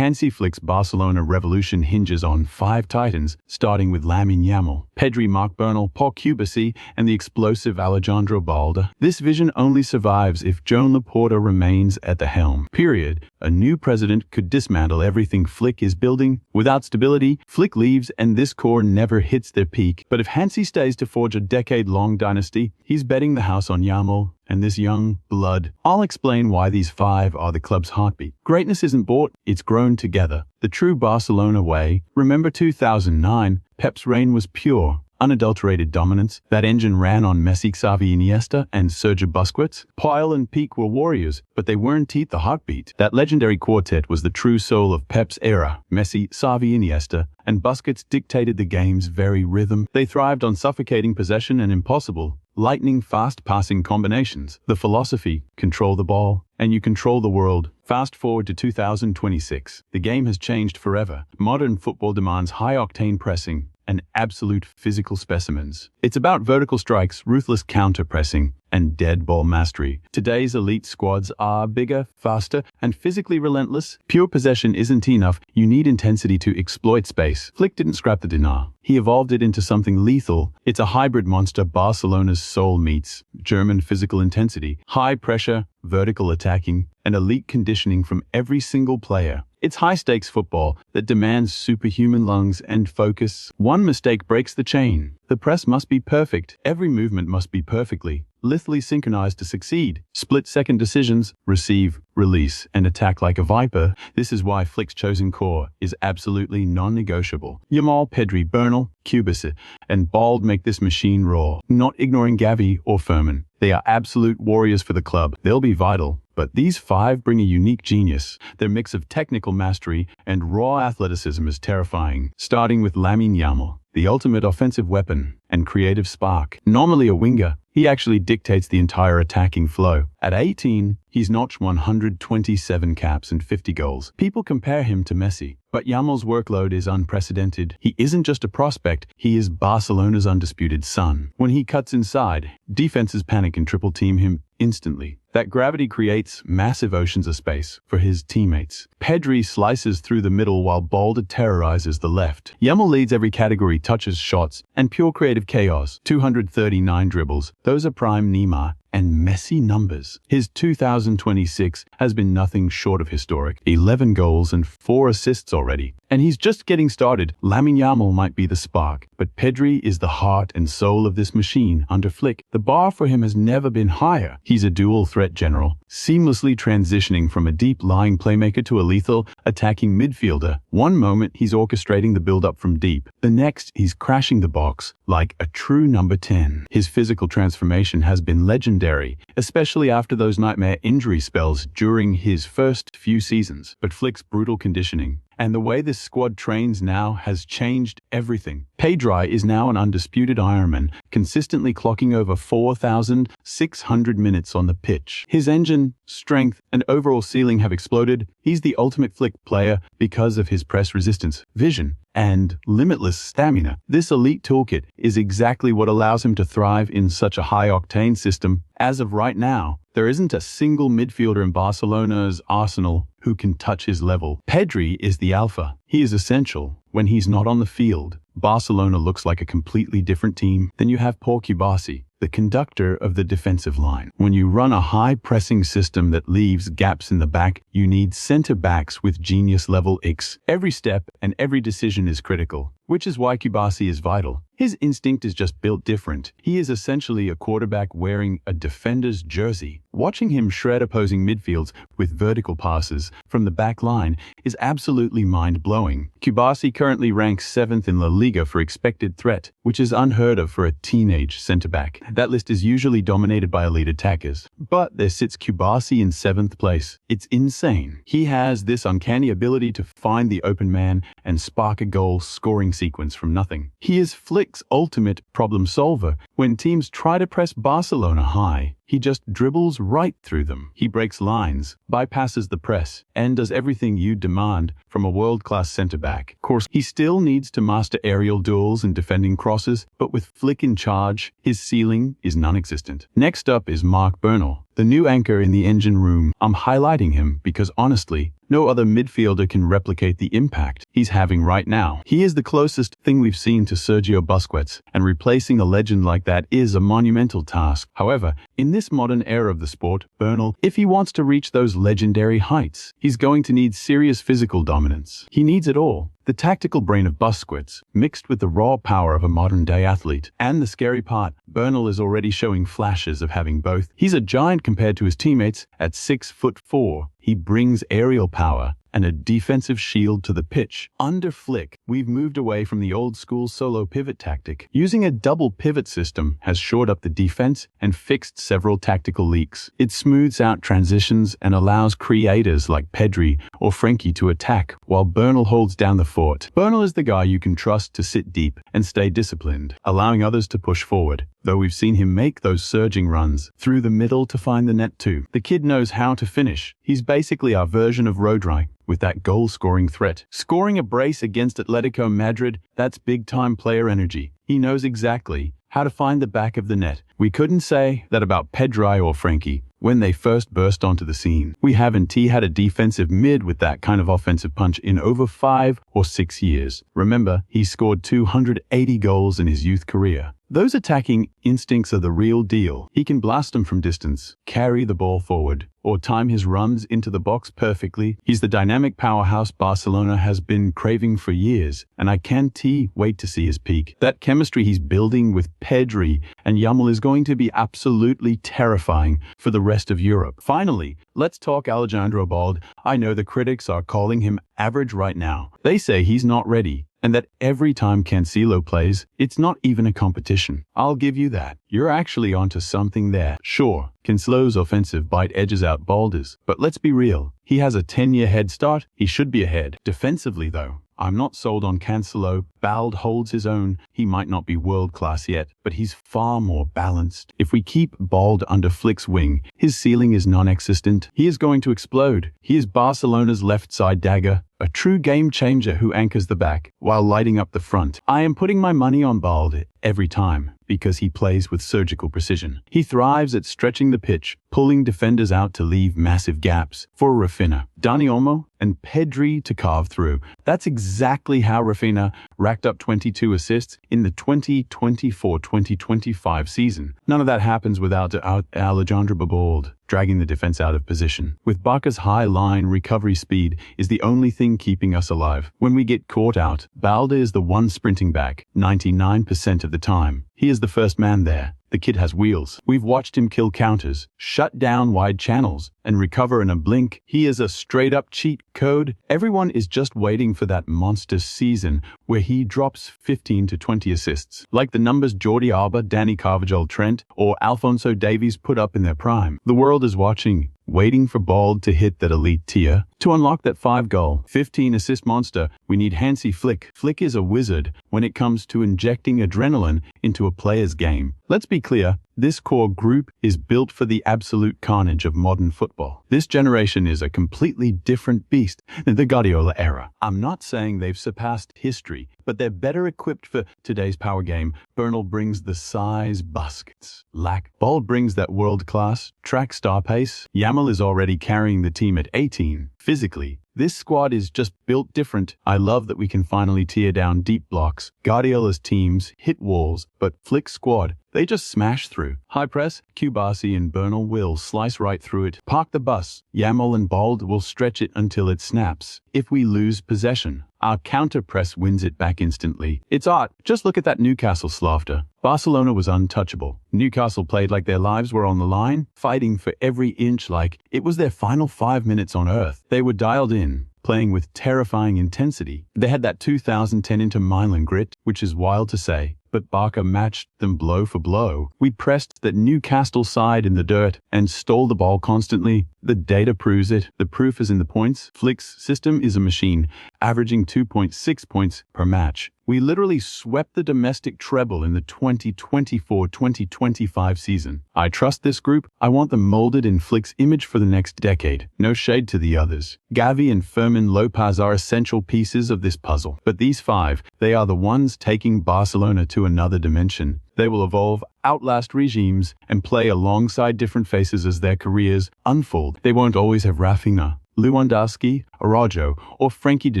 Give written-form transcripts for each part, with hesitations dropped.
Hansi Flick's Barcelona revolution hinges on 5 titans, starting with Lamine Yamal, Pedri, Marc Bernal, Pau Cubarsí, and the explosive Alejandro Balde. This vision only survives if Joan Laporta remains at the helm. Period. A new president could dismantle everything Flick is building. Without stability, Flick leaves and this core never hits their peak. But if Hansi stays to forge a decade-long dynasty, he's betting the house on Yamal and this young blood. I'll explain why these 5 are the club's heartbeat. Greatness isn't bought, it's grown together. The true Barcelona way. Remember 2009? Pep's reign was pure, unadulterated dominance. That engine ran on Messi, Xavi, Iniesta, and Sergio Busquets. Pile and Peak were warriors, but they weren't the heartbeat. That legendary quartet was the true soul of Pep's era. Messi, Xavi, Iniesta, and Busquets dictated the game's very rhythm. They thrived on suffocating possession and impossible, lightning-fast passing combinations. The philosophy: control the ball, and you control the world. Fast forward to 2026. The game has changed forever. Modern football demands high-octane pressing and absolute physical specimens. It's about vertical strikes, ruthless counter-pressing, and dead ball mastery. Today's elite squads are bigger, faster, and physically relentless. Pure possession isn't enough. You need intensity to exploit space. Flick didn't scrap the dinar. He evolved it into something lethal. It's a hybrid monster. Barcelona's soul meets German physical intensity, high pressure, vertical attacking, and elite conditioning from every single player. It's high-stakes football that demands superhuman lungs and focus. One mistake breaks the chain. The press must be perfect. Every movement must be perfectly, lithely synchronized to succeed. Split-second decisions: receive, release, and attack like a viper. This is why Flick's chosen core is absolutely non-negotiable. Yamal, Pedri, Bernal, Cubarsí, and Balde make this machine roar. Not ignoring Gavi or Furman. They are absolute warriors for the club. They'll be vital. But these 5 bring a unique genius. Their mix of technical mastery and raw athleticism is terrifying. Starting with Lamine Yamal, the ultimate offensive weapon and creative spark. Normally a winger, he actually dictates the entire attacking flow. At 18, he's notched 127 caps and 50 goals. People compare him to Messi, but Yamal's workload is unprecedented. He isn't just a prospect, he is Barcelona's undisputed son. When he cuts inside, defenses panic and triple team him instantly. That gravity creates massive oceans of space for his teammates. Pedri slices through the middle while Balde terrorizes the left. Yamal leads every category: touches, shots, and pure creative chaos. 239 dribbles. Those are prime Neymar and Messi numbers. His 2026 has been nothing short of historic. 11 goals and 4 assists already. And he's just getting started. Lamine Yamal might be the spark, but Pedri is the heart and soul of this machine. Under Flick, the bar for him has never been higher. He's a dual threat general, seamlessly transitioning from a deep-lying playmaker to a lethal, attacking midfielder. One moment, he's orchestrating the build-up from deep. The next, he's crashing the box like a true number 10. His physical transformation has been legendary, especially after those nightmare injury spells during his first few seasons. But Flick's brutal conditioning and the way this squad trains now has changed everything. Pedri is now an undisputed Ironman, consistently clocking over 4,600 minutes on the pitch. His engine, strength, and overall ceiling have exploded. He's the ultimate Flick player because of his press resistance, vision, and limitless stamina. This elite toolkit is exactly what allows him to thrive in such a high-octane system. As of right now, there isn't a single midfielder in Barcelona's arsenal who can touch his level. Pedri is the alpha. He is essential. When he's not on the field, Barcelona looks like a completely different team. Then you have Pau Cubarsí, the conductor of the defensive line. When you run a high-pressing system that leaves gaps in the back, you need center-backs with genius-level X. Every step and every decision is critical, which is why Cubarsí is vital. His instinct is just built different. He is essentially a quarterback wearing a defender's jersey. Watching him shred opposing midfields with vertical passes from the back line is absolutely mind-blowing. Cubarsí currently ranks 7th in La Liga for expected threat, which is unheard of for a teenage centre-back. That list is usually dominated by elite attackers, but there sits Cubarsí in 7th place. It's insane. He has this uncanny ability to find the open man and spark a goal-scoring sequence from nothing. He is Flick's ultimate problem solver. When teams try to press Barcelona high, he just dribbles right through them. He breaks lines, bypasses the press, and does everything you demand from a world-class centre-back. Of course, he still needs to master aerial duels and defending crosses, but with Flick in charge, his ceiling is non-existent. Next up is Marc Bernal, the new anchor in the engine room. I'm highlighting him because honestly, No other midfielder can replicate the impact he's having right now. He is the closest thing we've seen to Sergio Busquets, and replacing a legend like that is a monumental task. However, in this modern era of the sport, Bernal, if he wants to reach those legendary heights, he's going to need serious physical dominance. He needs it all. The tactical brain of Busquets, mixed with the raw power of a modern-day athlete. And the scary part, Bernal is already showing flashes of having both. He's a giant compared to his teammates. At 6'4", he brings aerial power and a defensive shield to the pitch. Under Flick, we've moved away from the old-school solo pivot tactic. Using a double pivot system has shored up the defense and fixed several tactical leaks. It smooths out transitions and allows creators like Pedri or Frenkie to attack, while Bernal holds down the fort. Bernal is the guy you can trust to sit deep and stay disciplined, allowing others to push forward. Though we've seen him make those surging runs through the middle to find the net too. The kid knows how to finish. He's basically our version of Rodri, with that goal-scoring threat. Scoring a brace against Atletico Madrid, that's big-time player energy. He knows exactly how to find the back of the net. We couldn't say that about Pedri or Frenkie when they first burst onto the scene. We haven't had a defensive mid with that kind of offensive punch in over 5 or 6 years. Remember, he scored 280 goals in his youth career. Those attacking instincts are the real deal. He can blast them from distance, carry the ball forward, or time his runs into the box perfectly. He's the dynamic powerhouse Barcelona has been craving for years, and I can't wait to see his peak. That chemistry he's building with Pedri and Yamal is going to be absolutely terrifying for the rest of Europe. Finally, let's talk Alejandro Balde. I know the critics are calling him average right now. They say he's not ready, and that every time Cancelo plays, it's not even a competition. I'll give you that. You're actually onto something there. Sure, Cancelo's offensive bite edges out Balde's, but let's be real. He has a 10-year head start. He should be ahead. Defensively, though, I'm not sold on Cancelo. Balde holds his own. He might not be world-class yet, but he's far more balanced. If we keep Balde under Flick's wing, his ceiling is non-existent. He is going to explode. He is Barcelona's left-side dagger, a true game-changer who anchors the back while lighting up the front. I am putting my money on Balde every time because he plays with surgical precision. He thrives at stretching the pitch, pulling defenders out to leave massive gaps for Rafinha, Dani Olmo, and Pedri to carve through. That's exactly how Rafinha racked up 22 assists in the 2024-2025 season. None of that happens without Alejandro Balde dragging the defense out of position. With Barca's high line recovery speed is the only thing keeping us alive. When we get caught out, Balde is the one sprinting back 99% of the time. He is the first man there. The kid has wheels. We've watched him kill counters, shut down wide channels, and recover in a blink. He is a straight-up cheat code. Everyone is just waiting for that monster season where he drops 15 to 20 assists, like the numbers Jordi Alba, Dani Carvajal, Trent, or Alphonso Davies put up in their prime. The world is watching, waiting for Balde to hit that elite tier. To unlock that 5-goal, 15-assist monster, we need Hansi Flick. Flick is a wizard when it comes to injecting adrenaline into a player's game. Let's be clear, this core group is built for the absolute carnage of modern football. This generation is a completely different beast than the Guardiola era. I'm not saying they've surpassed history, but they're better equipped for today's power game. Bernal brings the size Busquets lack. Balde brings that world-class track star pace. Yamal is already carrying the team at 18. Physically, this squad is just built different. I love that we can finally tear down deep blocks. Guardiola's teams hit walls, but Flick's squad, they just smash through. High press, Cubarsí and Bernal will slice right through it. Park the bus. Yamal and Balde will stretch it until it snaps. If we lose possession, our counter press wins it back instantly. It's art. Just look at that Newcastle slaughter. Barcelona was untouchable. Newcastle played like their lives were on the line, fighting for every inch like it was their final 5 minutes on earth. They were dialed in, playing with terrifying intensity. They had that 2010 Inter Milan grit, which is wild to say, but Barca matched them blow for blow. We pressed that Newcastle side in the dirt and stole the ball constantly. The data proves it. The proof is in the points. Flick's system is a machine, averaging 2.6 points per match. We literally swept the domestic treble in the 2024-2025 season. I trust this group. I want them molded in Flick's image for the next decade. No shade to the others. Gavi and Fermin Lopez are essential pieces of this puzzle. But these 5, they are the ones taking Barcelona to another dimension. They will evolve, outlast regimes, and play alongside different faces as their careers unfold. They won't always have Rafinha, Lewandowski, Araujo, or Frankie de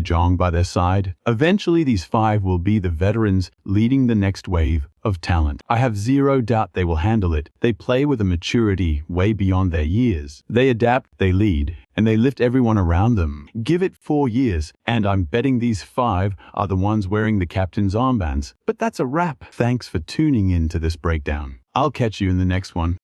Jong by their side. Eventually, these five will be the veterans leading the next wave of talent. I have zero doubt they will handle it. They play with a maturity way beyond their years. They adapt, they lead, and they lift everyone around them. Give it 4 years, and I'm betting these five are the ones wearing the captain's armbands. But that's a wrap. Thanks for tuning in to this breakdown. I'll catch you in the next one.